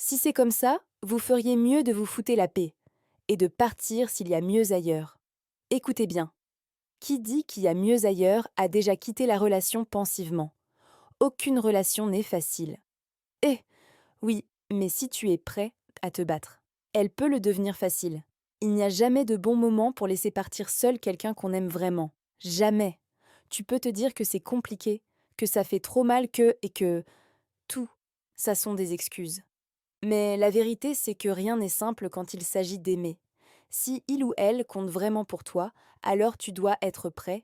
Si c'est comme ça, vous feriez mieux de vous fouter la paix et de partir s'il y a mieux ailleurs. Écoutez bien, qui dit qu'il y a mieux ailleurs a déjà quitté la relation pensivement. Aucune relation n'est facile. Eh, oui, mais si tu es prêt à te battre, elle peut le devenir facile. Il n'y a jamais de bon moment pour laisser partir seul quelqu'un qu'on aime vraiment. Jamais. Tu peux te dire que c'est compliqué, que ça fait trop mal et que tout, ça sont des excuses. Mais la vérité, c'est que rien n'est simple quand il s'agit d'aimer. Si il ou elle compte vraiment pour toi, alors tu dois être prêt,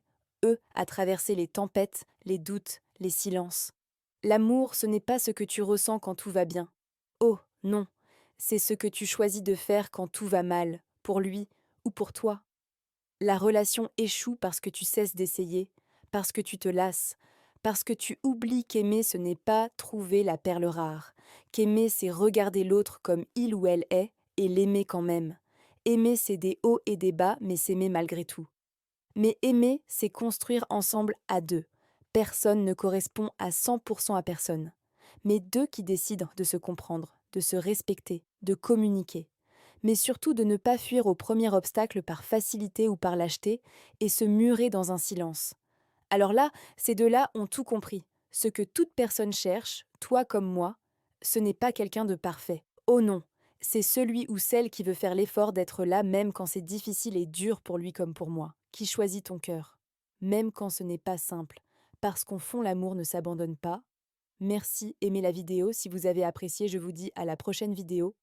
à traverser les tempêtes, les doutes, les silences. L'amour, ce n'est pas ce que tu ressens quand tout va bien. Oh, non, c'est ce que tu choisis de faire quand tout va mal, pour lui ou pour toi. La relation échoue parce que tu cesses d'essayer, parce que tu te lasses, parce que tu oublies qu'aimer ce n'est pas trouver la perle rare, qu'aimer c'est regarder l'autre comme il ou elle est et l'aimer quand même. Aimer c'est des hauts et des bas, mais s'aimer malgré tout. Mais aimer c'est construire ensemble à deux. Personne ne correspond à 100% à personne, mais deux qui décident de se comprendre, de se respecter, de communiquer mais surtout de ne pas fuir au premier obstacle par facilité ou par lâcheté et se murer dans un silence. Alors là, ces deux-là ont tout compris. Ce que toute personne cherche, toi comme moi, ce n'est pas quelqu'un de parfait. Oh non, c'est celui ou celle qui veut faire l'effort d'être là même quand c'est difficile et dur pour lui comme pour moi, qui choisit ton cœur. Même quand ce n'est pas simple, parce qu'au fond l'amour ne s'abandonne pas. Merci, aimez la vidéo, si vous avez apprécié, je vous dis à la prochaine vidéo.